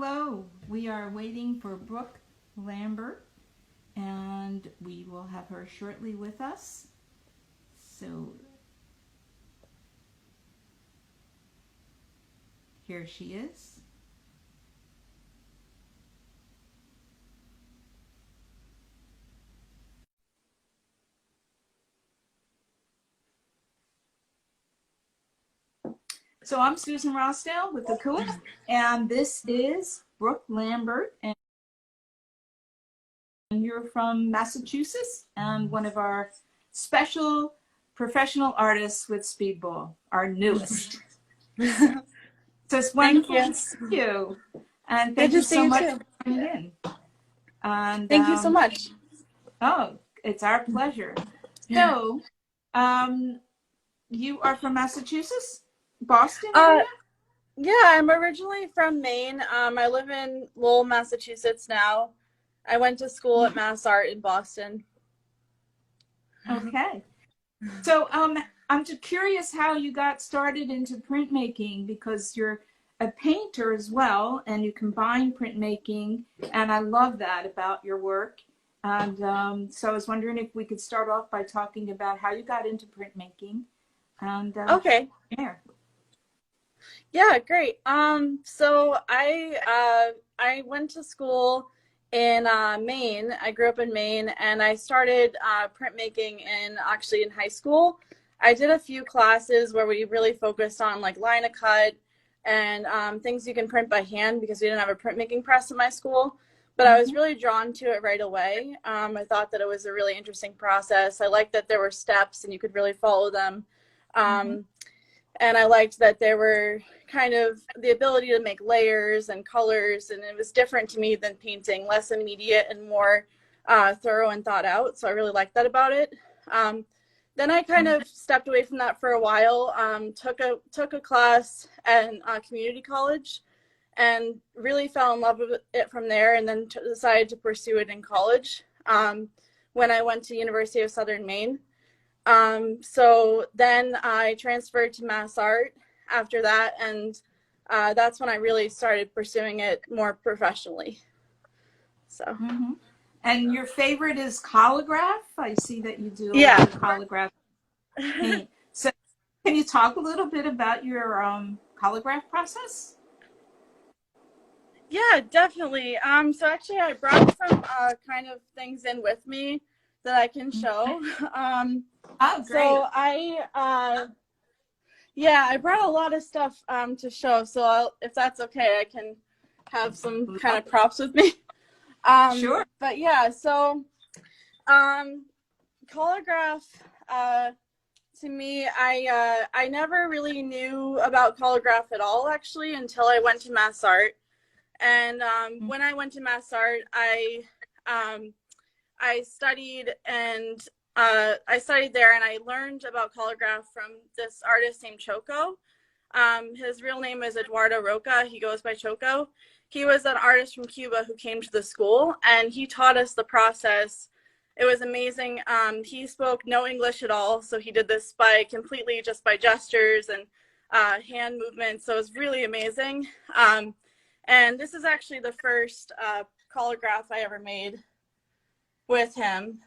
Hello, we are waiting for Brooke Lambert and we will have her shortly with us. So here she is. So I'm Susan Rostow with Akua, and this is Brooke Lambert, and you're from Massachusetts and one of our special professional artists with Speedball, our newest. So it's wonderful to see you, and thank you so much for coming in. And thank you so much. Oh, it's our pleasure. So, you are from Massachusetts, Boston area? Yeah, I'm originally from Maine. I live in Lowell, Massachusetts now. I went to school at Mass Art in Boston. Okay. So, I'm just curious how you got started into printmaking, because you're a painter as well, and you combine printmaking, and I love that about your work. And so I was wondering if we could start off by talking about how you got into printmaking. And okay. Yeah, great. So I went to school in Maine. I grew up in Maine, and I started printmaking in high school. I did a few classes where we really focused on like line of cut and things you can print by hand, because we didn't have a printmaking press in my school. But I was really drawn to it right away. I thought that it was a really interesting process. I liked that there were steps and you could really follow them. And I liked that there were kind of the ability to make layers and colors, and it was different to me than painting, less immediate and more thorough and thought out. So I really liked that about it. Then I kind of stepped away from that for a while, took a class at community college, and really fell in love with it from there, and then decided to pursue it in college when I went to University of Southern Maine. So then I transferred to Mass Art after that, and that's when I really started pursuing it more professionally. So. And your favorite is collagraph? I see that you do a lot of collagraph paint. So can you talk a little bit about your collagraph process? Yeah, definitely. So actually I brought some kind of things in with me that I can show. Oh, great. So I brought a lot of stuff to show. So if that's okay, I can have some kind of props with me. Sure. But yeah, so collagraph, to me, I never really knew about collagraph at all, actually, until I went to Mass Art. And when I went to Mass Art, I studied and I studied there, and I learned about collagraph from this artist named Choco. His real name is Eduardo Roca. He goes by Choco. He was an artist from Cuba who came to the school, and he taught us the process. It was amazing. He spoke no English at all, so he did this completely just by gestures and hand movements. So it was really amazing. And this is actually the first collagraph I ever made with him.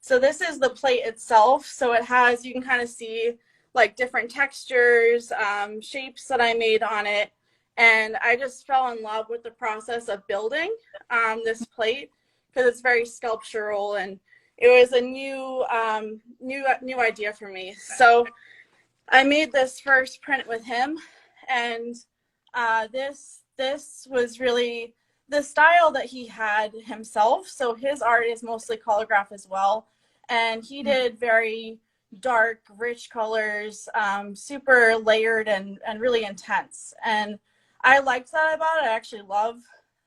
So this is the plate itself. So it has, you can kind of see like different textures, shapes that I made on it. And I just fell in love with the process of building this plate, because it's very sculptural, and it was a new idea for me. So I made this first print with him, and this was really the style that he had himself. So his art is mostly collagraph as well, and he did very dark, rich colors, super layered and really intense. And I liked that about it. I actually love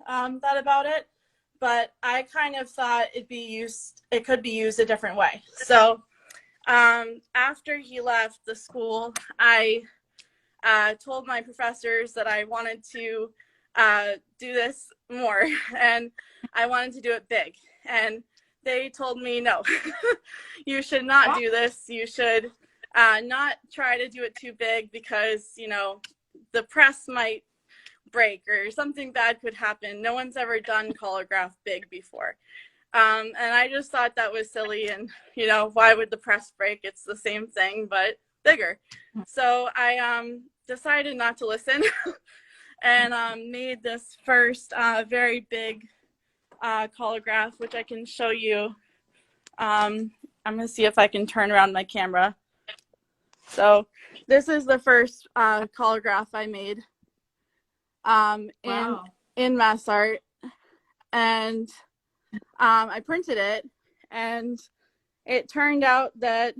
that about it, but I kind of thought it could be used a different way. So after he left the school, I told my professors that I wanted to do this more, and I wanted to do it big. And they told me, no, you should not do this. You should not try to do it too big, because, you know, the press might break or something bad could happen. No one's ever done collagraph big before. And I just thought that was silly, and you know, why would the press break? It's the same thing but bigger. So I decided not to listen and made this first very big collagraph, which I can show you. I'm gonna see if I can turn around my camera. So this is the first collagraph I made Wow. in mass art, and I printed it, and it turned out that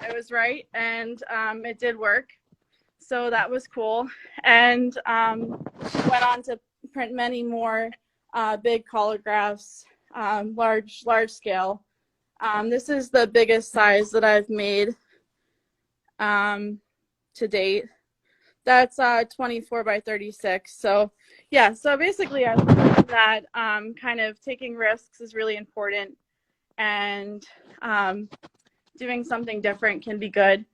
I was right, and it did work. So that was cool, and went on to print many more big collagraphs, large scale. This is the biggest size that I've made to date. That's 24 by 36. So yeah, so basically I learned that kind of taking risks is really important, and doing something different can be good.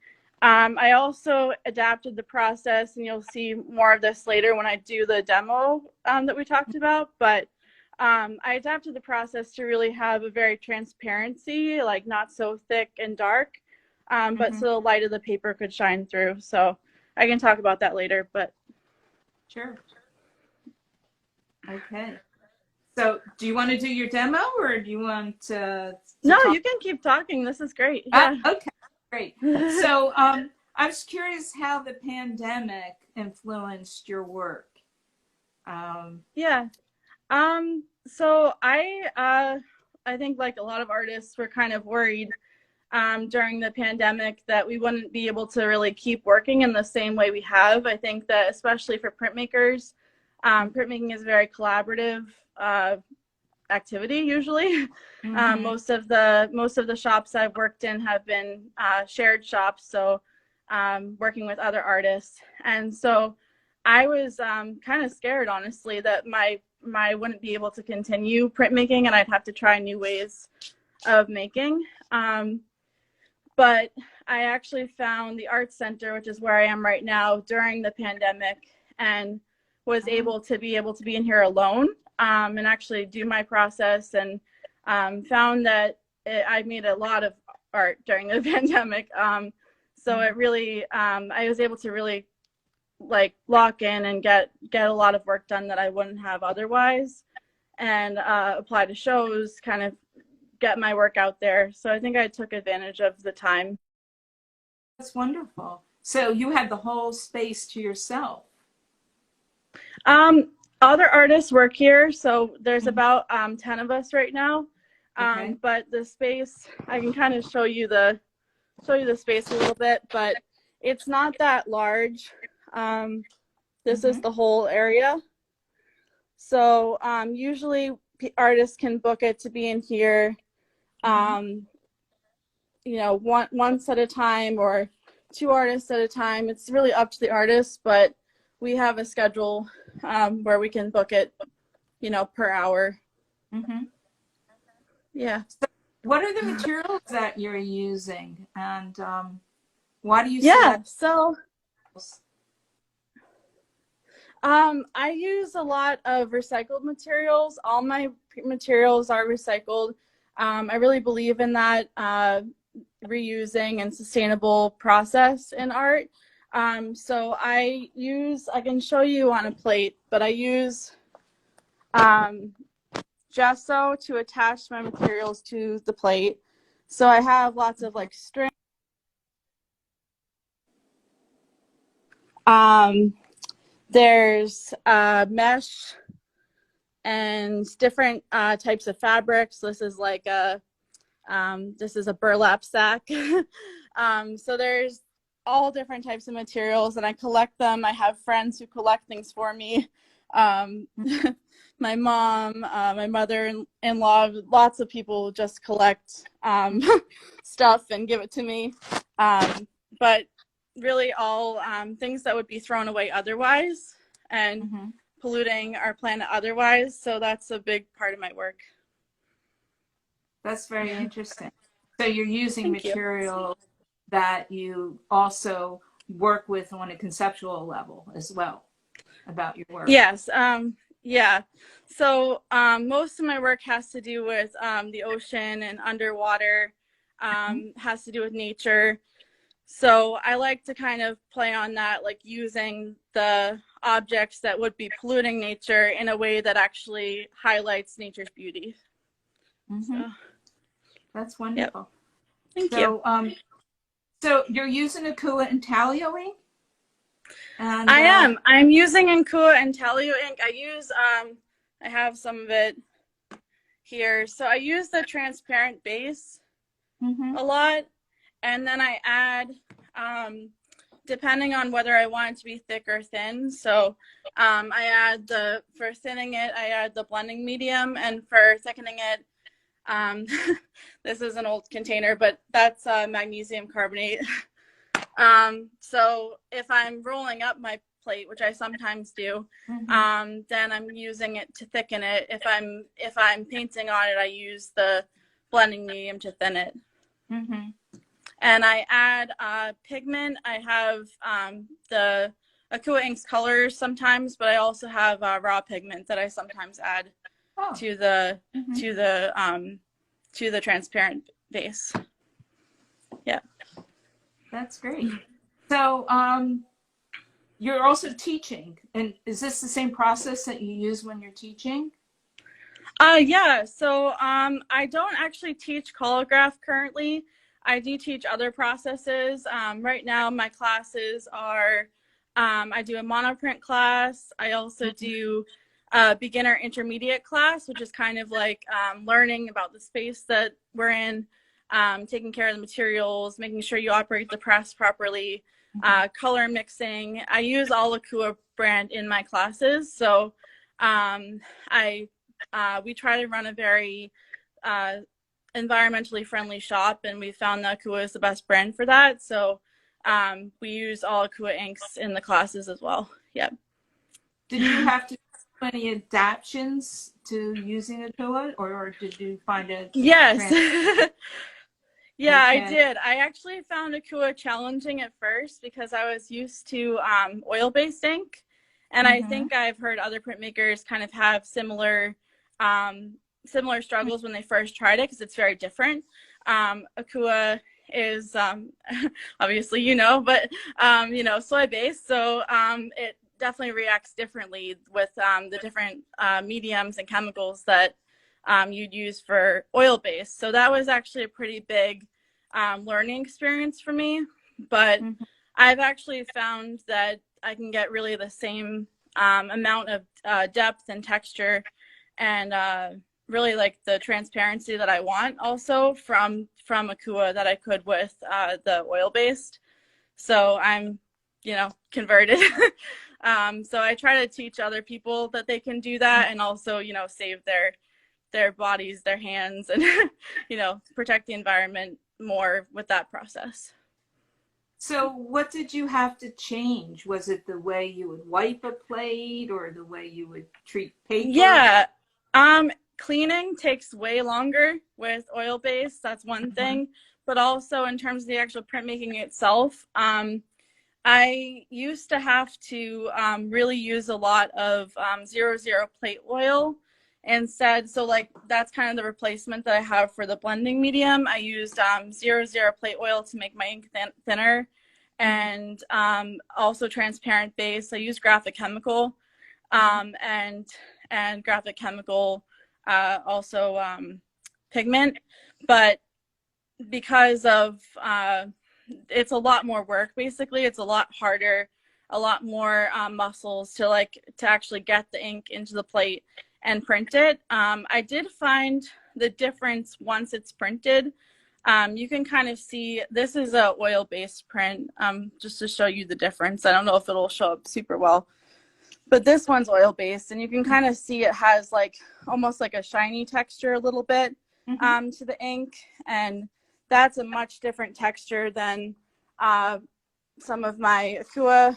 I also adapted the process, and you'll see more of this later when I do the demo that we talked about, but I adapted the process to really have a very transparency, like not so thick and dark, but so the light of the paper could shine through. So I can talk about that later, but. Sure. Okay. So do you want to do your demo, or do you want to No, talk? you can keep talking. This is great. Yeah. Okay, great. So I was curious how the pandemic influenced your work. Yeah. So I think like a lot of artists were kind of worried during the pandemic that we wouldn't be able to really keep working in the same way we have. I think that especially for printmakers, printmaking is a very collaborative activity usually. Most of the shops I've worked in have been shared shops, so working with other artists, and so I was kind of scared, honestly, that my wouldn't be able to continue printmaking, and I'd have to try new ways of making. But I actually found the art center, which is where I am right now, during the pandemic, and was able to be in here alone and actually do my process, and found that I made a lot of art during the pandemic. So it really, I was able to really like lock in and get a lot of work done that I wouldn't have otherwise, and apply to shows, kind of get my work out there. So I think I took advantage of the time. That's wonderful. So you had the whole space to yourself. Other artists work here, so there's about 10 of us right now. Okay. But the space, I can kind of show you the space a little bit, but it's not that large. This is the whole area. So usually artists can book it to be in here, you know, once at a time or 2 artists at a time. It's really up to the artist, but we have a schedule where we can book it, you know, per hour. Yeah. So what are the materials that you're using, and why do you select? So I use a lot of recycled materials. All my materials are recycled. I really believe in that reusing and sustainable process in art. So I can show you on a plate, but I use gesso to attach my materials to the plate. So I have lots of like string. There's mesh and different types of fabrics. This is like a burlap sack. So there's all different types of materials, and I collect them. I have friends who collect things for me. My mom, my mother-in-law, lots of people just collect stuff and give it to me. But really all things that would be thrown away otherwise and polluting our planet otherwise. So that's a big part of my work. That's very interesting. So you're using material that you also work with on a conceptual level as well. about your work? Yes. Yeah. So most of my work has to do with the ocean and underwater, has to do with nature. So I like to kind of play on that, like using the objects that would be polluting nature in a way that actually highlights nature's beauty. Mm-hmm. So, That's yep. wonderful. Thank you. So you're using Akua Intaglio ink? And I am. I'm using Akua Intaglio ink. I have some of it here. So I use the transparent base mm-hmm. a lot, and then I add, depending on whether I want it to be thick or thin. So I add for thinning it, I add the blending medium, and for thickening it, this is an old container, but that's magnesium carbonate. So if I'm rolling up my plate, which I sometimes do, then I'm using it to thicken it. If I'm painting on it, I use the blending medium to thin it. Mm-hmm. And I add pigment. I have the Akua Inks colors sometimes, but I also have raw pigment that I sometimes add to the transparent base. Yeah. That's great. So you're also teaching, and is this the same process that you use when you're teaching? Yeah. So I don't actually teach collagraph currently. I do teach other processes. Right now, my classes are, I do a monoprint class. I also do a beginner intermediate class, which is kind of like learning about the space that we're in, taking care of the materials, making sure you operate the press properly, color mixing. I use all Akua brand in my classes. So we try to run a very environmentally friendly shop, and we found that Akua is the best brand for that. So we use all Akua inks in the classes as well. Yep. Did you have to do any adaptations to using Akua, or did you find it? Yes. Yeah, Okay. I did. I actually found Akua challenging at first because I was used to oil-based ink. And I think I've heard other printmakers kind of have similar struggles when they first tried it because it's very different. Akua is obviously but soy-based, so it definitely reacts differently with the different mediums and chemicals that you'd use for oil-based. So that was actually a pretty big learning experience for me. But I've actually found that I can get really the same amount of depth and texture and really like the transparency that I want also from Akua that I could with the oil-based. So I'm, converted. So I try to teach other people that they can do that and also, save their bodies, their hands, and, protect the environment more with that process. So what did you have to change? Was it the way you would wipe a plate or the way you would treat paper? Yeah. Cleaning takes way longer with oil-based. That's one thing. But also in terms of the actual printmaking itself, I used to have to really use a lot of 00 plate oil instead. So like that's kind of the replacement that I have for the blending medium. I used 00 plate oil to make my ink thinner, and also transparent base. I use graphic chemical and graphic chemical also pigment, but because of it's a lot more work. Basically, it's a lot harder, a lot more muscles to actually get the ink into the plate and print it. I did find the difference once it's printed. You can kind of see, this is a oil-based print, just to show you the difference. I don't know if it'll show up super well, but this one's oil-based, and you can kind of see it has almost like a shiny texture a little bit to the ink, and that's a much different texture than some of my Akua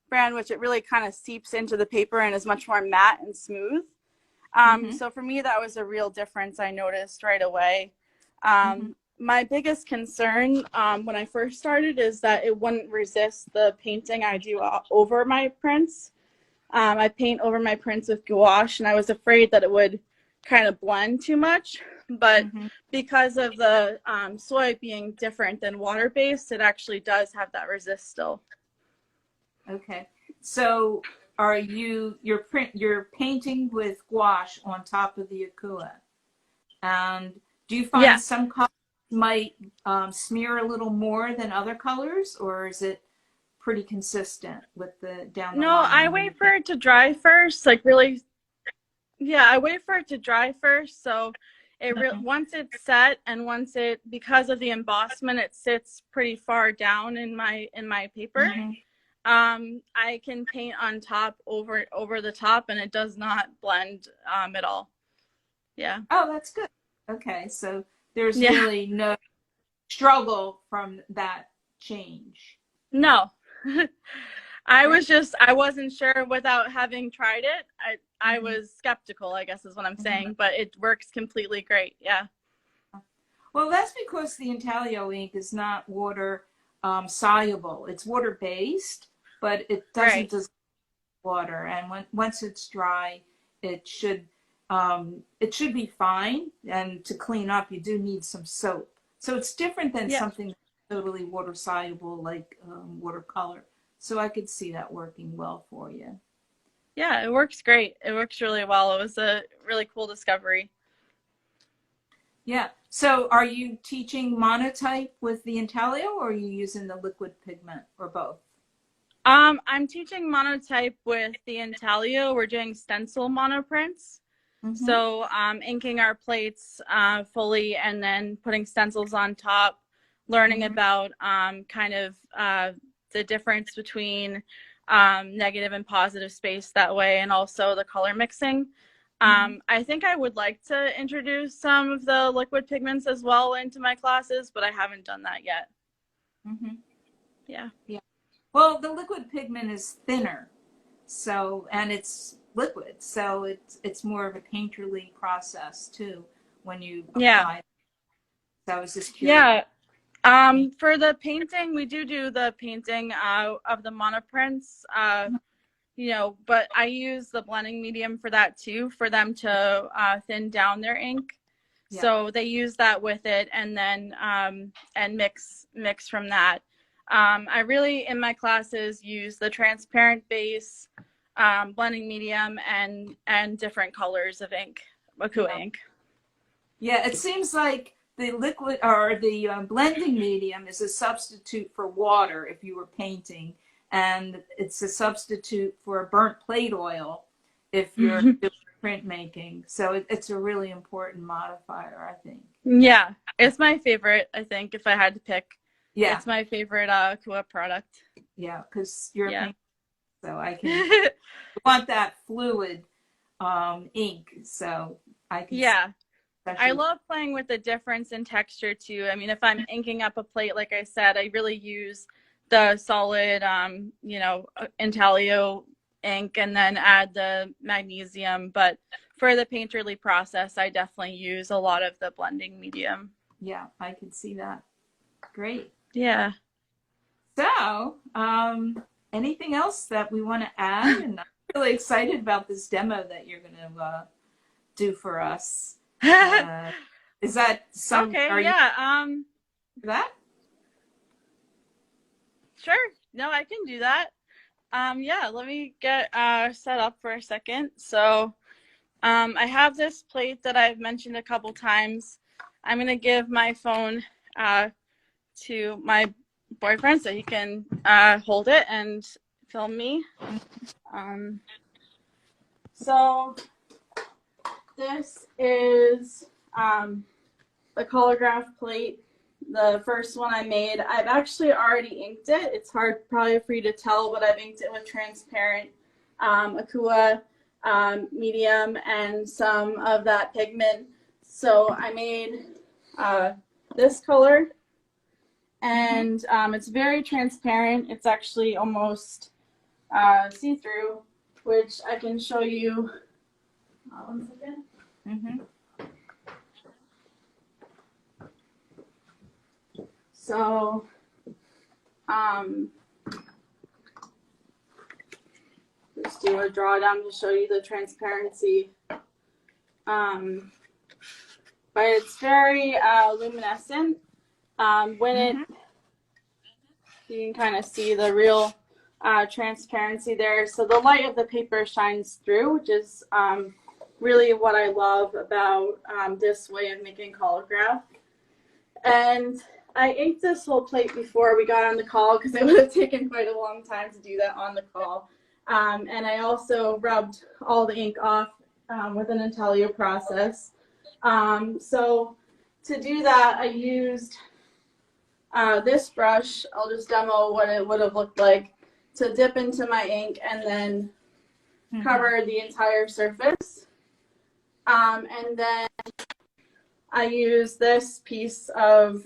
brand, which it really kind of seeps into the paper and is much more matte and smooth. So for me, that was a real difference I noticed right away. My biggest concern when I first started is that it wouldn't resist the painting I do over my prints. I paint over my prints with gouache, and I was afraid that it would kind of blend too much. But because of the soy being different than water-based, it actually does have that resist still. Okay. So you're painting with gouache on top of the Akua? And do you find Yeah. some colors might smear a little more than other colors, or is it pretty consistent with the down the No, line? I wait for it to dry first, like really. Yeah, I wait for it to dry first. So once it's set and because of the embossment, it sits pretty far down in my paper. I can paint on top over the top, and it does not blend at all. Yeah. Oh, that's good. Okay, so there's Yeah. really no struggle from that change. No. I wasn't sure without having tried it. I was skeptical, I guess is what I'm saying, but it works completely great. Yeah. Well, that's because the intaglio ink is not water soluble. It's water based, but it doesn't dissolve water. And once it's dry, it should be fine. And to clean up, you do need some soap. So it's different than something totally water soluble like watercolor. So I could see that working well for you. Yeah, it works great. It works really well. It was a really cool discovery. Yeah. So are you teaching monotype with the intaglio, or are you using the liquid pigment, or both? I'm teaching monotype with the intaglio. We're doing stencil monoprints. So inking our plates fully and then putting stencils on top, learning about kind of the difference between negative and positive space that way, and also the color mixing. I think I would like to introduce some of the liquid pigments as well into my classes, but I haven't done that yet. Yeah. Yeah. Well, the liquid pigment is thinner, so, and it's liquid, so it's more of a painterly process too when you apply. So I was just curious. Yeah. For the painting, we do the painting of the monoprints. But I use the blending medium for that too, for them to thin down their ink. Yeah. So they use that with it, and then and mix from that. I really, in my classes, use the transparent base, blending medium, and different colors of ink, Akua ink. Yeah, it seems like the liquid or the blending medium is a substitute for water if you were painting, and it's a substitute for burnt plate oil if you're doing printmaking. So it's a really important modifier, I think. Yeah, it's my favorite, I think, if I had to pick. Yeah. It's my favorite Akua product. Yeah, because you're a painter, so I can want that fluid ink, so I can. Yeah. I love playing with the difference in texture too. I mean, if I'm inking up a plate, like I said, I really use the solid, intaglio ink and then add the magnesium. But for the painterly process, I definitely use a lot of the blending medium. Yeah, I can see that. Great. Yeah. So, anything else that we want to add? And I'm really excited about this demo that you're going to do for us. Is that some? Okay. Yeah. That? Sure. No, I can do that. Yeah. Let me get set up for a second. So, I have this plate that I've mentioned a couple times. I'm gonna give my phone to my boyfriend so he can hold it and film me. So this is the collagraph plate, the first one I made. I've actually already inked it. It's hard probably for you to tell, but I've inked it with transparent Akua medium and some of that pigment. So I made this color, and it's very transparent. It's actually almost see-through, which I can show you. 1 second. So, just do a drawdown to show you the transparency. But it's very luminescent. When it, you can kind of see the real transparency there. So the light of the paper shines through, which is really what I love about this way of making collagraph. And I inked this whole plate before we got on the call because it would have taken quite a long time to do that on the call. And I also rubbed all the ink off with an intelliO process. So to do that, I used this brush. I'll just demo what it would have looked like to dip into my ink and then cover the entire surface. And then I use this piece of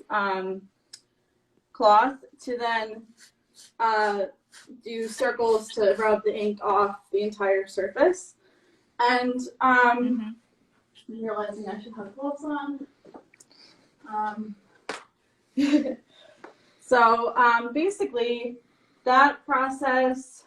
cloth to then do circles to rub the ink off the entire surface. And I'm realizing I should have gloves on. So basically, that process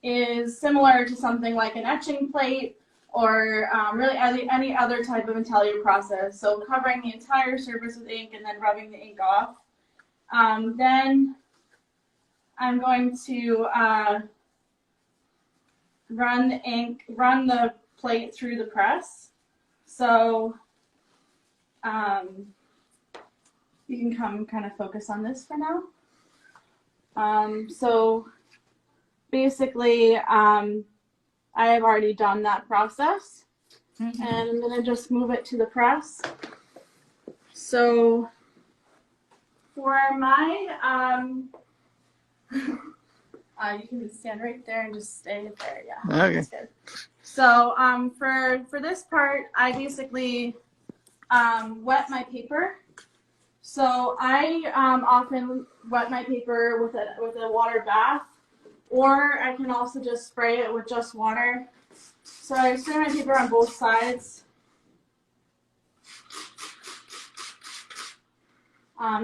is similar to something like an etching plate or really any other type of intelliO process. So covering the entire surface with ink and then rubbing the ink off. Then I'm going to run the plate through the press. So you can come kind of focus on this for now. So basically, I have already done that process, and I'm going to just move it to the press. So for my, you can stand right there and just stay there. Yeah. Okay. That's good. So for this part, I basically wet my paper. So I often wet my paper with a water bath, or I can also just spray it with just water. So I spray my paper on both sides.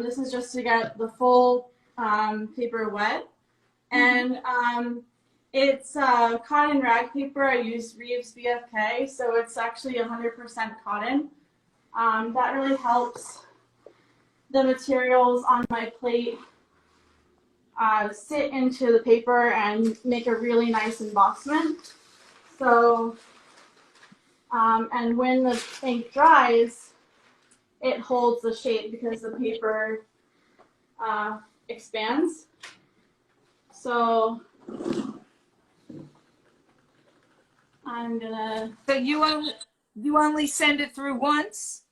This is just to get the full paper wet. And it's cotton rag paper. I use Reeves BFK, so it's actually 100% cotton. That really helps the materials on my plate sit into the paper and make a really nice embossment. So, and when the ink dries, it holds the shape because the paper expands. So I'm gonna. So you only send it through once?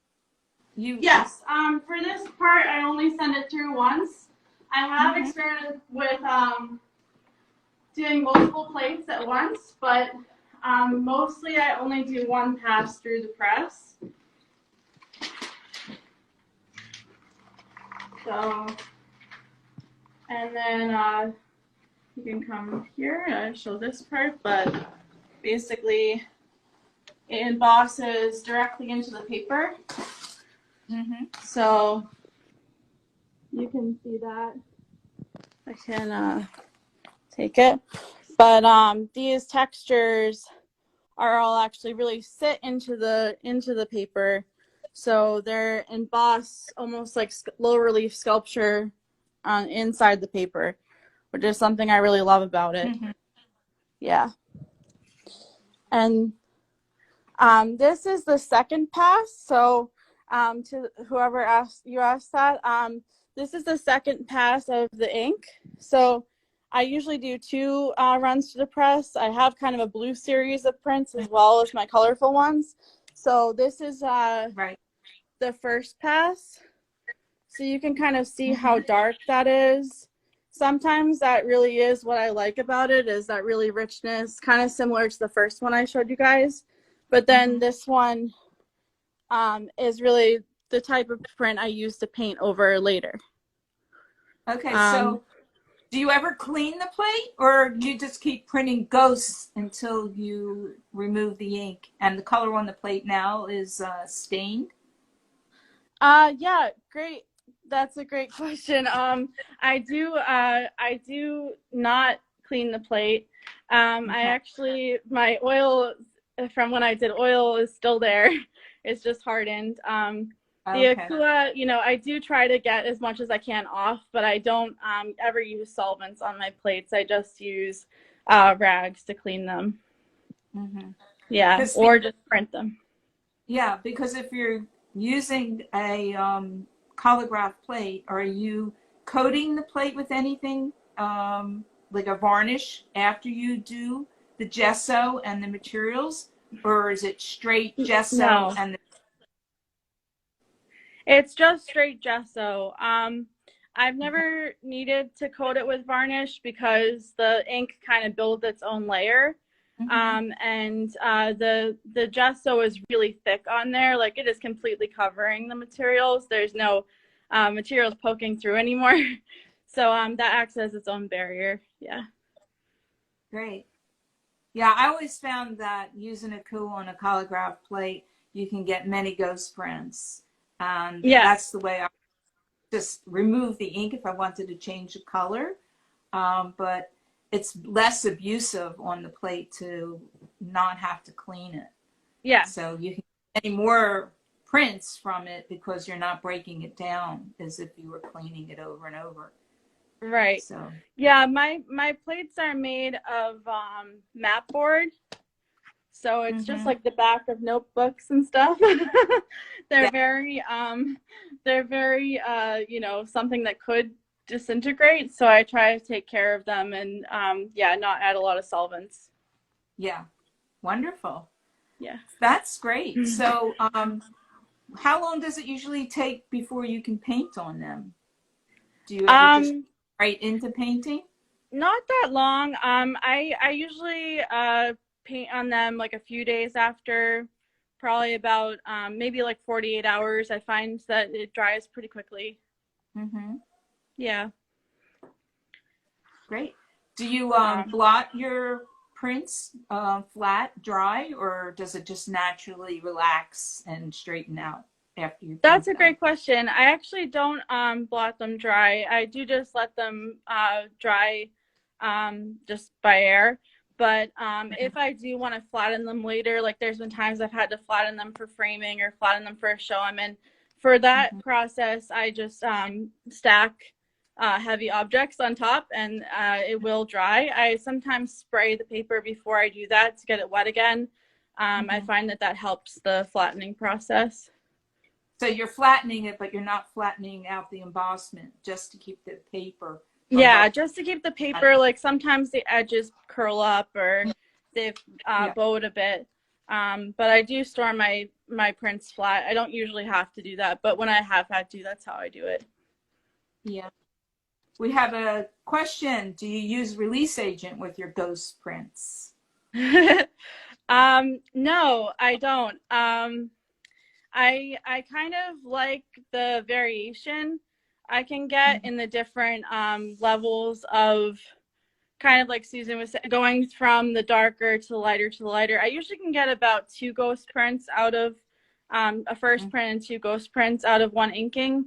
Yes. For this part, I only send it through once. I have experimented with doing multiple plates at once, but mostly I only do one pass through the press. So, and then you can come here and show this part, but basically it embosses directly into the paper. So you can see that. I can take it, but these textures are all actually really sit into the paper, so they're embossed almost like low relief sculpture inside the paper, which is something I really love about it. Yeah. And this is the second pass. So to whoever asked that, this is the second pass of the ink. So I usually do 2 runs to the press. I have kind of a blue series of prints as well as my colorful ones. So this is the first pass. So you can kind of see how dark that is. Sometimes that really is what I like about it, is that really richness, kind of similar to the first one I showed you guys. But then this one is really the type of print I use to paint over later. Okay, so do you ever clean the plate, or you just keep printing ghosts until you remove the ink and the color on the plate now is stained? Yeah, great. That's a great question. I do not clean the plate. I actually, my oil from when I did oil is still there. It's just hardened. The Okay. Akua, you know, I do try to get as much as I can off, but I don't ever use solvents on my plates. I just use rags to clean them. Mm-hmm. Yeah, or just print them. Yeah, because if you're using a collagraph plate, are you coating the plate with anything like a varnish after you do the gesso and the materials, or is it straight gesso No, and the it's just straight gesso. I've never needed to coat it with varnish because the ink kind of builds its own layer. And the gesso is really thick on there. Like it is completely covering the materials. There's no materials poking through anymore. So that acts as its own barrier. Yeah. Great. Yeah, I always found that using a Akua on a collagraph plate, you can get many ghost prints. And Yeah. that's the way I just remove the ink if I wanted to change the color. But it's less abusive on the plate to not have to clean it. Yeah. So you can get any more prints from it because you're not breaking it down as if you were cleaning it over and over. Right. So yeah, my plates are made of mat board. So it's just like the back of notebooks and stuff. They're very you know, something that could disintegrate. So I try to take care of them and yeah, not add a lot of solvents. Yeah. Wonderful. Yeah. That's great. So how long does it usually take before you can paint on them? Do you ever just right into painting? Not that long. I usually paint on them like a few days after, probably about maybe like 48 hours. I find that it dries pretty quickly. Yeah. Great. Do you blot your prints flat, dry, or does it just naturally relax and straighten out after you That's paint a great question. I actually don't blot them dry. I do just let them dry just by air. But if I do want to flatten them later, like there's been times I've had to flatten them for framing or flatten them for a show I'm in. For that process, I just stack heavy objects on top and it will dry. I sometimes spray the paper before I do that to get it wet again. I find that that helps the flattening process. So you're flattening it, but you're not flattening out the embossment just to keep the paper. Yeah, just to keep the paper, like sometimes the edges curl up or they've bowed a bit. But I do store my prints flat. I don't usually have to do that, but when I have had to, that's how I do it. Yeah. We have a question. Do you use release agent with your ghost prints? No, I don't. I kind of like the variation I can get in the different levels of kind of like Susan was going from the darker to the lighter to the lighter. I usually can get about 2 ghost prints out of a first print and 2 ghost prints out of one inking.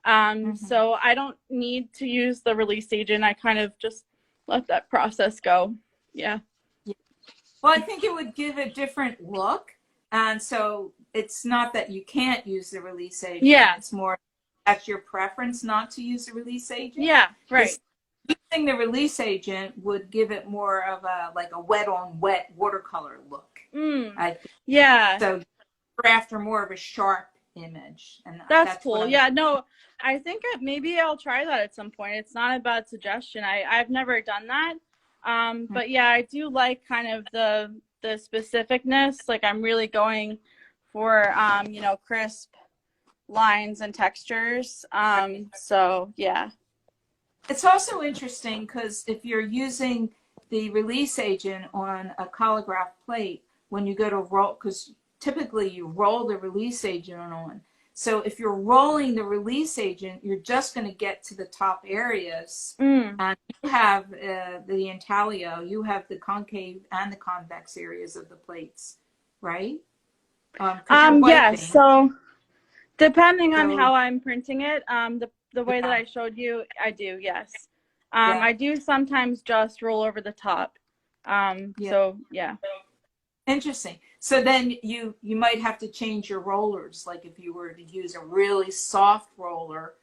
So I don't need to use the release agent. I kind of just let that process go. Yeah. Well, I think it would give a different look. And so it's not that you can't use the release agent. Yeah. It's more that's your preference not to use the release agent. Yeah, right. Using the release agent would give it more of a like a wet on wet watercolor look. I think. Yeah. So you're after more of a sharp image. And that's cool. Yeah, no, I think maybe I'll try that at some point. It's not a bad suggestion. I've never done that. But yeah, I do like kind of the specificness. Like I'm really going for you know, crisp lines and textures. So yeah. It's also interesting because if you're using the release agent on a collagraph plate, when you go to roll, because typically you roll the release agent on. So if you're rolling the release agent, you're just going to get to the top areas. And you have the intaglio, you have the concave and the convex areas of the plates, right? Yeah, so depending on how I'm printing it, the way that I showed you, I do, yes. Yeah. I do sometimes just roll over the top. Yeah. So yeah. Interesting. So then you might have to change your rollers. Like if you were to use a really soft roller,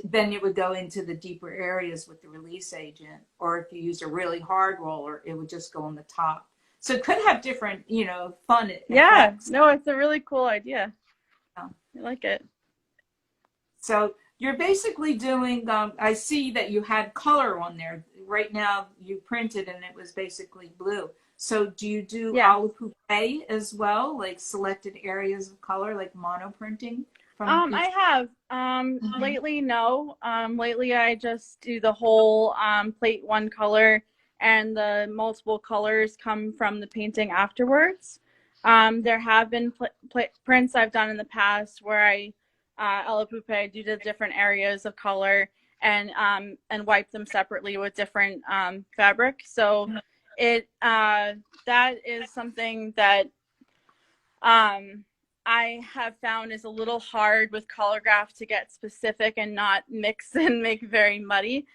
then it would go into the deeper areas with the release agent. Or if you use a really hard roller, it would just go on the top. So it could have different, fun Yeah, effects. no, it's a really cool idea. Yeah. I like it. So you're basically doing, I see that you had color on there. Right now you printed and it was basically blue. So do you do Yeah. a la coupe as well, like selected areas of color, like mono printing from I each? have. Mhm. Lately, no. Lately I just do the whole plate one color, and the multiple colors come from the painting afterwards. There have been prints I've done in the past where a la poupe, I do the different areas of color and wipe them separately with different fabric. So that is something that I have found is a little hard with collagraph to get specific and not mix and make very muddy,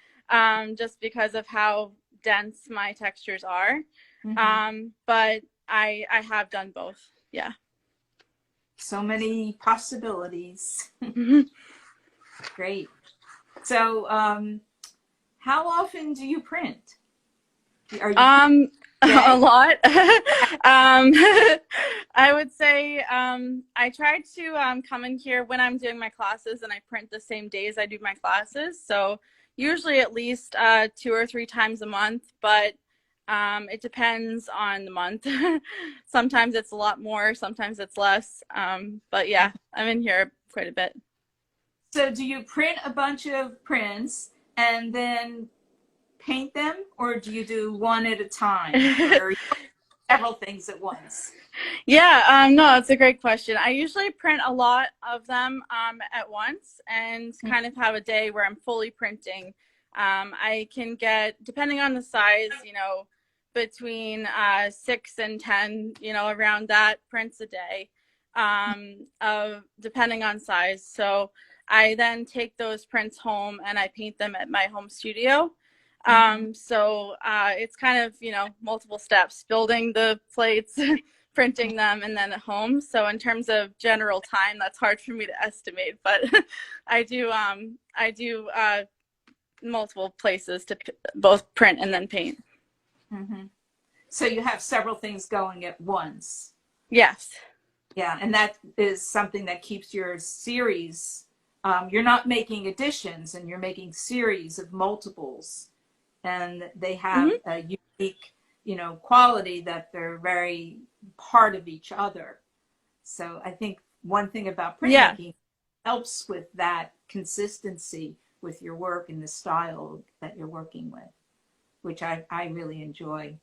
just because of how dense my textures are. Mhm. But I have done both. Yeah. So many possibilities. um, Great. So, how often do you print? Are you printing a today? lot. I would say I try to come in here when I'm doing my classes, and I print the same days I do my classes. So usually at least 2 or 3 times a month, but it depends on the month. Sometimes it's a lot more, sometimes it's less. But yeah, I'm in here quite a bit. So, do you print a bunch of prints and then paint them, or do you do one at a time, or several things at once? Yeah, no, it's a great question. I usually print a lot of them at once and kind of have a day where I'm fully printing. I can get, depending on the size, between 6 and 10, around that prints a day, depending on size. So I then take those prints home and I paint them at my home studio. Mm-hmm. It's kind of, multiple steps, building the plates, printing them, and then at home. So in terms of general time, that's hard for me to estimate, but I do multiple places to both print and then paint. Mm-hmm. So you have several things going at once. Yes. Yeah, and that is something that keeps your series. You're not making additions, and you're making series of multiples, and they have Mm-hmm. a unique, quality that they're very part of each other. So I think one thing about Yeah. printmaking helps with that consistency with your work and the style that you're working with, which I really enjoy.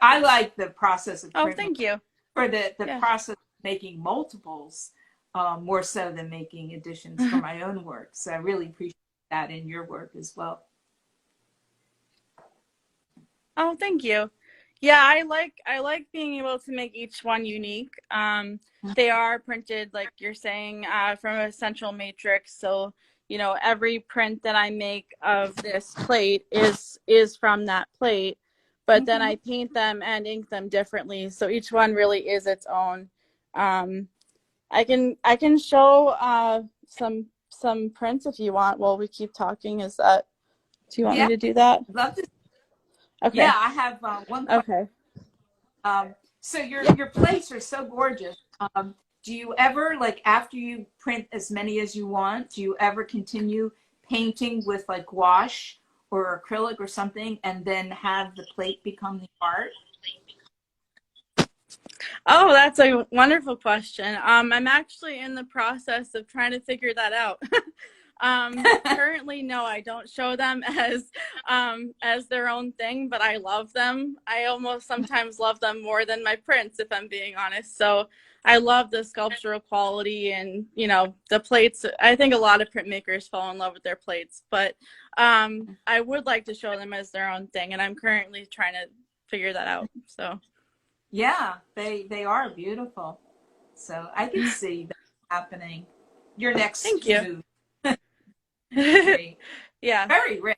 I like the process of Oh, printmaking thank you. for the Yeah. process of making multiples, more so than making additions for my own work. So I really appreciate that in your work as well. Oh, thank you. Yeah, I like being able to make each one unique. They are printed, like you're saying, from a central matrix. So, every print that I make of this plate is from that plate, but then Mm-hmm. I paint them and ink them differently. So each one really is its own. Um, I can show some prints if you want while we keep talking. Do you want me Yeah, to do that? love to. Yeah, Okay. I have one question. Okay. So your plates are so gorgeous. Do you ever, like, after you print as many as you want, do you ever continue painting with like gouache or acrylic or something, and then have the plate become the art? Oh, that's a wonderful question. I'm actually in the process of trying to figure that out. Currently, no, I don't show them as their own thing, but I love them. I almost sometimes love them more than my prints, if I'm being honest. So I love the sculptural quality and the plates. I think a lot of printmakers fall in love with their plates, but I would like to show them as their own thing, and I'm currently trying to figure that out. So. Yeah, they are beautiful. So I can see that happening. Your next Thank you. move. Great. Yeah. Very rich.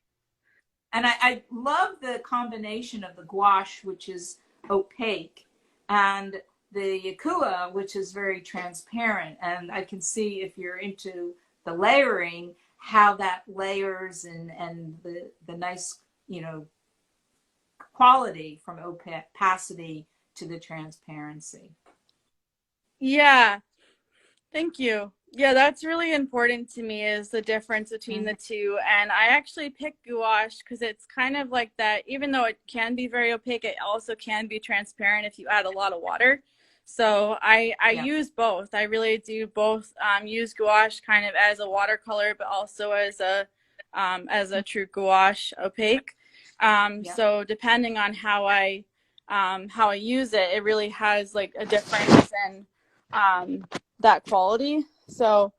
And I love the combination of the gouache, which is opaque, and the Akua, which is very transparent. And I can see, if you're into the layering, how that layers, and the nice, you know, quality from opacity to the transparency. Yeah, thank you. Yeah, that's really important to me, is the difference between the two. And I actually picked gouache because it's kind of like that, even though it can be very opaque, it also can be transparent if you add a lot of water. So I use both. I really do both. Use gouache kind of as a watercolor, but also as a true gouache opaque. So depending on how I use it, it really has like a difference in that quality. So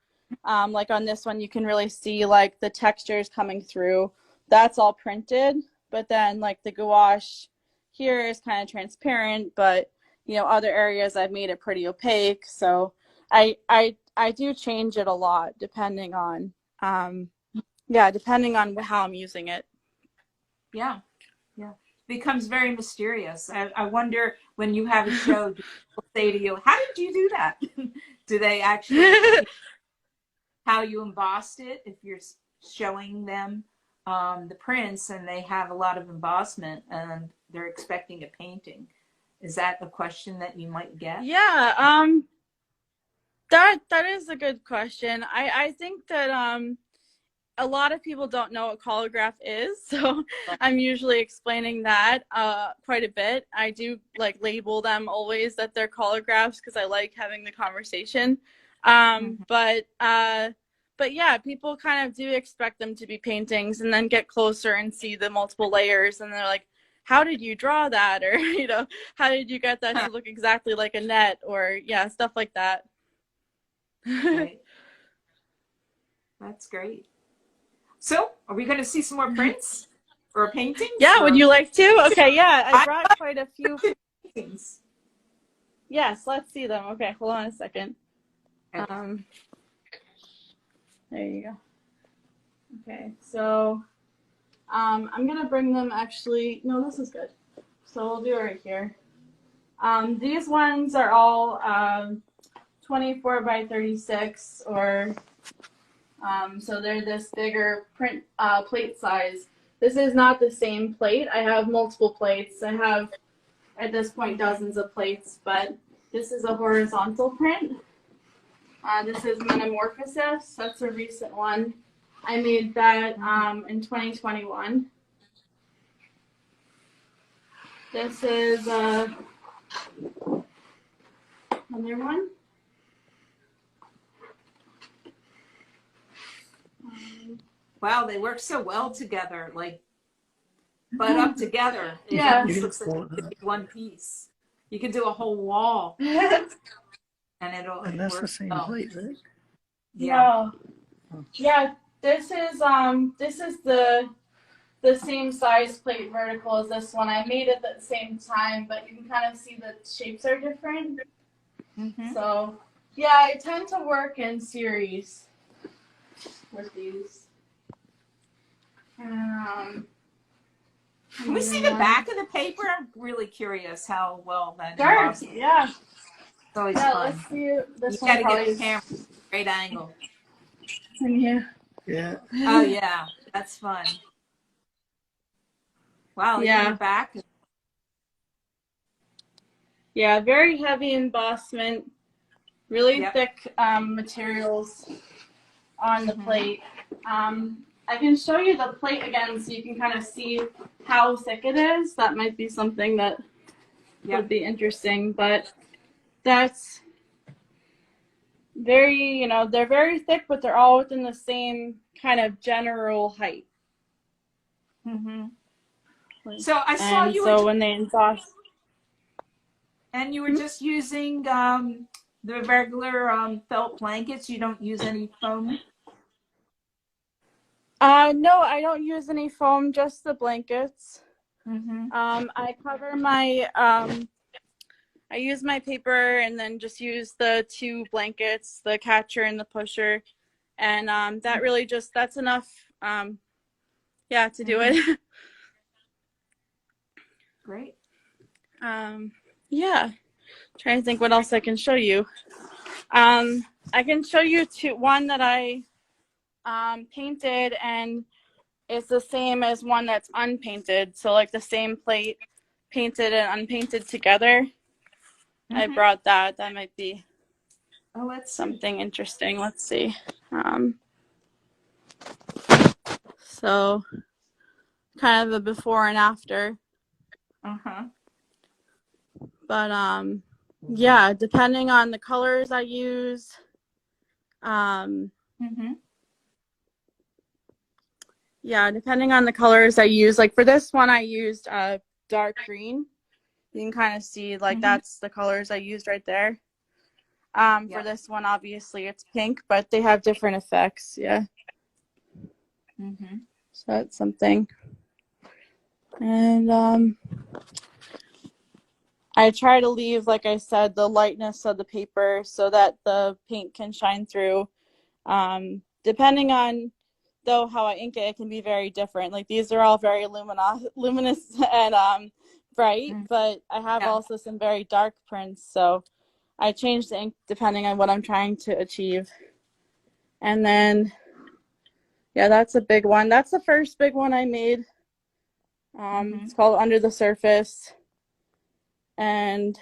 like on this one, you can really see like the textures coming through. That's all printed, but then like the gouache here is kind of transparent, but you know, other areas I've made it pretty opaque. So I do change it a lot depending on depending on how I'm using it. Yeah, yeah. It becomes very mysterious. I wonder, when you have a show, do people say to you, "How did you do that?" Do they actually how you embossed it? If you're showing them the prints and they have a lot of embossment and they're expecting a painting, is that a question that you might get? Yeah, that is a good question. I think that a lot of people don't know what collagraph is, so I'm usually explaining that quite a bit. I do like label them always that they're collagraphs because I like having the conversation. But yeah, people kind of do expect them to be paintings, and then get closer and see the multiple layers, and they're like, how did you draw that? Or, you know, how did you get that to look exactly like a net? Or yeah, stuff like that. Right. That's great. So, are we going to see some more prints or paintings? Yeah, or? would you like to? Okay, yeah, I brought quite a few paintings. Yes, let's see them. Okay, hold on a second. Okay. There you go. Okay, so I'm gonna bring them actually. No, this is good. So we'll do it right here. These ones are all 24 by 36, or so they're this bigger print plate size. This is not the same plate. I have multiple plates. I have, at this point, dozens of plates, but this is a horizontal print. This is Metamorphosis. That's a recent one. I made that in 2021. This is another one. Wow, they work so well together, like butt up together. Yeah. It looks like one piece. You can do a whole wall, and And that's the same plate, right? Yeah. No. Yeah, this is the same size plate vertical as this one. I made it at the same time, but you can kind of see the shapes are different. So yeah, I tend to work in series with these. Can we see the back of the paper? I'm really curious how well that embossed. Yeah. It's always fun. Let's see this You one. gotta get the camera great angle. In here. Yeah. Oh yeah, that's fun. Wow, yeah. The back. Yeah, very heavy embossment, really thick materials on the plate. I can show you the plate again so you can kind of see how thick it is. That might be something that would be interesting, but that's very, they're very thick, but they're all within the same kind of general height. So I saw you. So when they emboss. And you were just using the regular felt blankets. You don't use any foam? No, I don't use any foam, just the blankets. I cover my, I use my paper and then just use the two blankets, the catcher and the pusher. And that really just, that's enough, to do it. great. Yeah. Trying to think what else I can show you. I can show you one that I painted, and it's the same as one that's unpainted. So like the same plate painted and unpainted together. I brought that. That might be something interesting. Let's see. So kind of a before and after. But yeah, depending on the colors I use, yeah, depending on the colors I use, like for this one I used dark green. You can kind of see like that's the colors I used right there. For this one, obviously it's pink, but they have different effects. Yeah. So that's something. And I try to leave, like I said, the lightness of the paper so that the paint can shine through. Depending on, though, how I ink it, it can be very different. Like these are all very luminous and bright, but I have also some very dark prints. So I change the ink depending on what I'm trying to achieve. And then, yeah, that's a big one. That's the first big one I made. It's called Under the Surface. And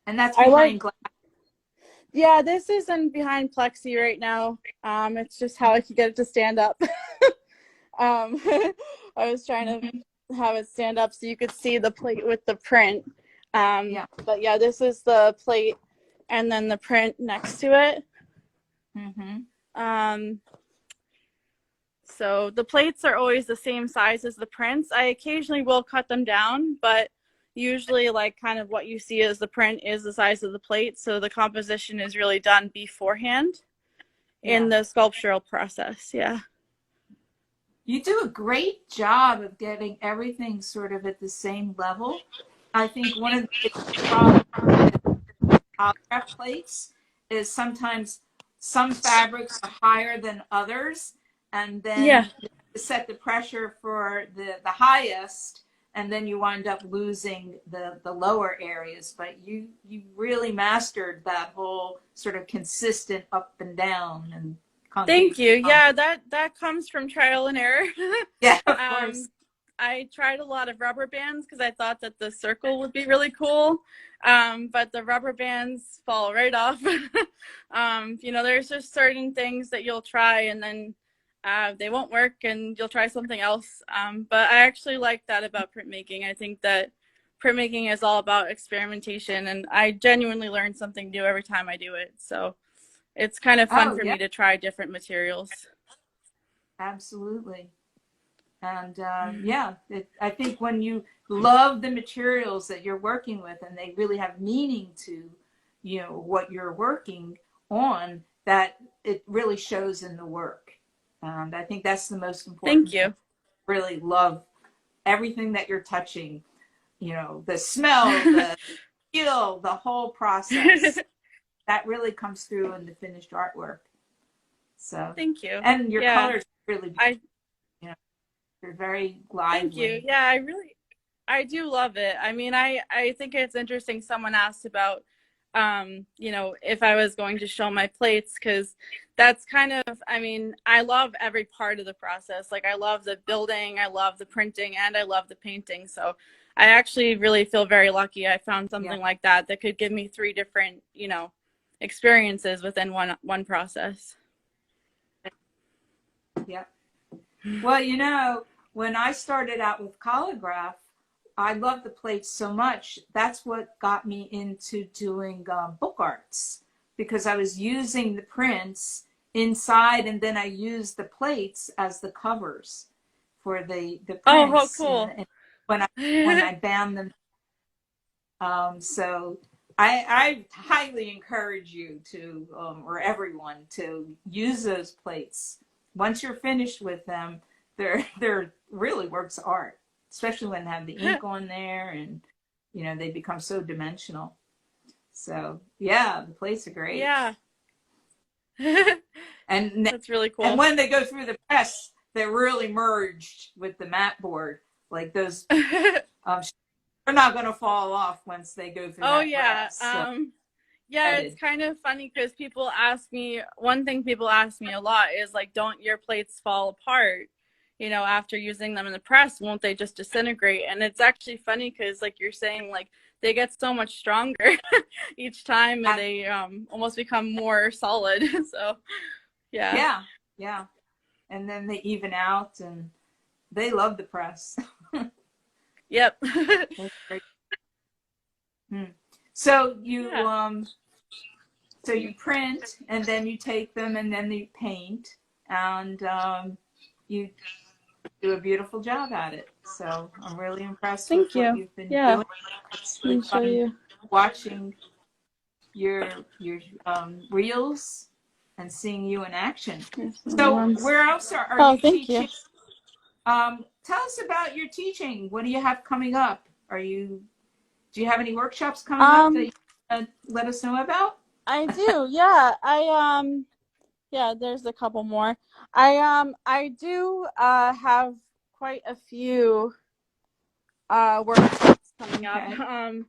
that's behind glass. Yeah, this isn't behind plexi right now. It's just how I could get it to stand up. I was trying to have it stand up so you could see the plate with the print. But yeah, this is the plate and then the print next to it. So the plates are always the same size as the prints. I occasionally will cut them down, but usually like kind of what you see as the print is the size of the plate. So the composition is really done beforehand in the sculptural process. Yeah. You do a great job of getting everything sort of at the same level. I think one of the problems with collagraph plates is sometimes some fabrics are higher than others, and then you have to set the pressure for the highest, and then you wind up losing the lower areas. But you really mastered that whole sort of consistent up and down and Thank you. Yeah, that comes from trial and error. Yeah, of course. I tried a lot of rubber bands because I thought that the circle would be really cool, but the rubber bands fall right off. There's just certain things that you'll try and then they won't work and you'll try something else. But I actually like that about printmaking. I think that printmaking is all about experimentation, and I genuinely learn something new every time I do it. So it's kind of fun for me to try different materials. Absolutely. And I think when you love the materials that you're working with and they really have meaning to, what you're working on, that it really shows in the work. And I think that's the most important. Thank you. Really love everything that you're touching, the smell, the feel, the whole process. That really comes through in the finished artwork. So thank you. And your colors really, they're very lively. Thank you. Yeah, I do love it. I mean, I think it's interesting. Someone asked about, if I was going to show my plates, because that's kind of, I mean, I love every part of the process. Like I love the building, I love the printing, and I love the painting. So I actually really feel very lucky. I found something like that could give me 3 different, experiences within one process. Yep. Well, when I started out with collagraph, I loved the plates so much. That's what got me into doing book arts, because I was using the prints inside, and then I used the plates as the covers for the prints. Oh, cool! And when I bound them, so I highly encourage you to, or everyone, to use those plates. Once you're finished with them, they're really works of art, especially when they have the ink on there and, they become so dimensional. So, yeah, the plates are great. Yeah. And that's really cool. And when they go through the press, they're really merged with the mat board. Like those they're not going to fall off once they go through Oh that yeah. press. So Yeah, it's kind of funny because people ask me, one thing people ask me a lot is like, don't your plates fall apart, you know, after using them in the press? Won't they just disintegrate? And it's actually funny because like you're saying, like they get so much stronger each time and they almost become more solid. So yeah. Yeah, yeah. And then they even out and they love the press. Yep. That's great. So you so you print and then you take them and then you paint and you do a beautiful job at it. So I'm really impressed with what you've been doing. It's really fun watching your reels and seeing you in action. So where else are you teaching? Tell us about your teaching. What do you have coming up? Do you have any workshops coming up that you let us know about? I do, yeah. Yeah, there's a couple more. I do have quite a few workshops coming up.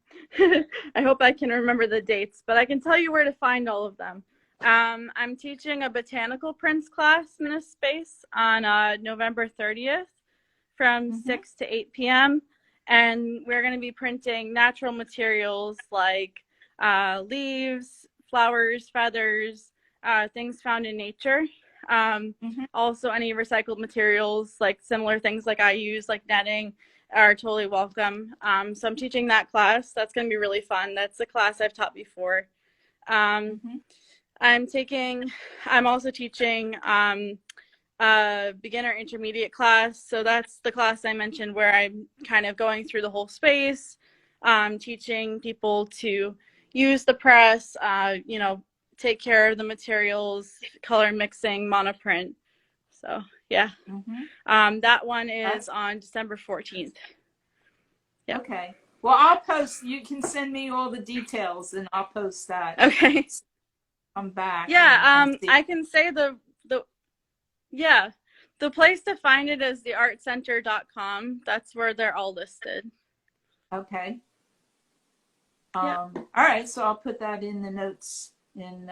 I hope I can remember the dates, but I can tell you where to find all of them. I'm teaching a botanical prints class in this space on November 30th from 6 to 8 p.m. And we're going to be printing natural materials like leaves, flowers, feathers, things found in nature. Also, any recycled materials, like similar things like I use, like netting, are totally welcome. So I'm teaching that class. That's going to be really fun. That's a class I've taught before. I'm also teaching beginner intermediate class. So that's the class I mentioned where I'm kind of going through the whole space, teaching people to use the press, you know, take care of the materials, color mixing, monoprint. So yeah, that one is on December 14th. Yep. Okay. Well, I'll post, you can send me all the details and I'll post that. Okay. I'm back. Yeah, I can say the place to find it is theartcenter.com. That's where they're all listed. Okay. All right, so I'll put that in the notes in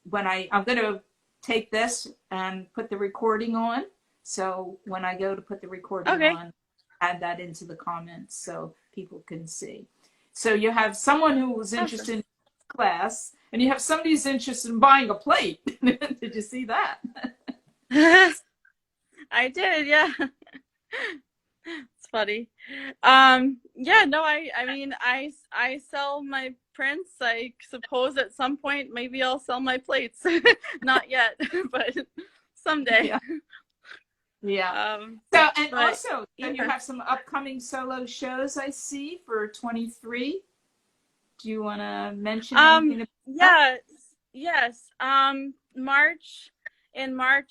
when I'm going to take this and put the recording on. So when I go to put the recording on, add that into the comments so people can see. So you have someone who was interested in class, and you have somebody who's interested in buying a plate. Did you see that? I did, yeah. It's funny. Yeah, no, I mean, I sell my prints. I suppose at some point maybe I'll sell my plates. Not yet, but someday. Yeah. So you have some upcoming solo shows I see for 23. Do you want to mention anything about that? Yes. In March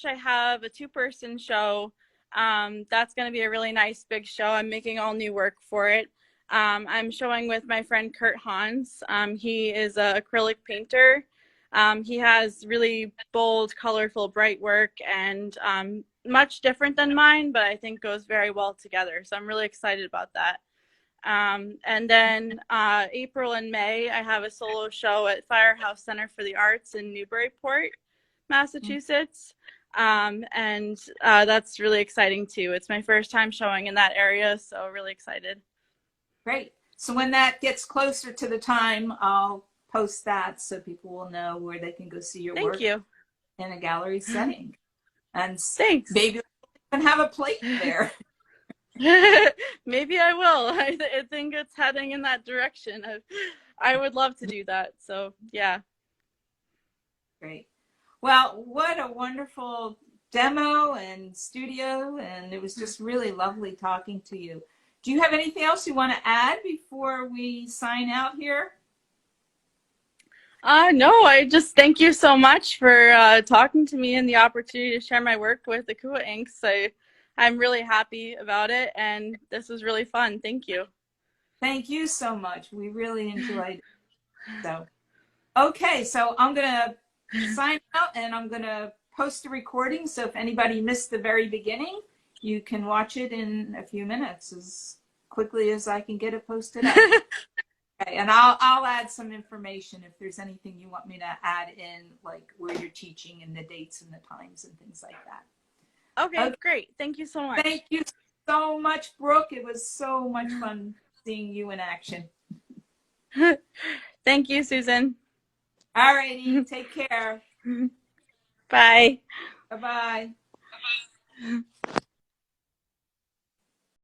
I have a 2-person show. That's going to be a really nice big show. I'm making all new work for it. I'm showing with my friend Kurt Hans. He is an acrylic painter. He has really bold, colorful, bright work and much different than mine, but I think goes very well together. So I'm really excited about that. And then April and May, I have a solo show at Firehouse Center for the Arts in Newburyport, Massachusetts. And that's really exciting too. It's my first time showing in that area, so really excited. Great. So when that gets closer to the time, I'll post that so people will know where they can go see your work in a gallery setting. And thanks. Maybe you can have a plate there. Maybe I will. I think it's heading in that direction. I would love to do that. So yeah. Great. Well, what a wonderful demo and studio, and it was just really lovely talking to you. Do you have anything else you want to add before we sign out here? No, I just thank you so much for talking to me and the opportunity to share my work with Akua Inks. I'm really happy about it, and this was really fun. Thank you. Thank you so much. We really enjoyed it. So, okay, so I'm going to sign out, and I'm going to post a recording. So if anybody missed the very beginning, you can watch it in a few minutes. It's quickly as I can get it posted up. Okay, and I'll add some information if there's anything you want me to add in, like where you're teaching and the dates and the times and things like that. Okay, great. Thank you so much. Thank you so much, Brooke. It was so much fun seeing you in action. Thank you, Susan. All righty. Take care. Bye. Bye-bye.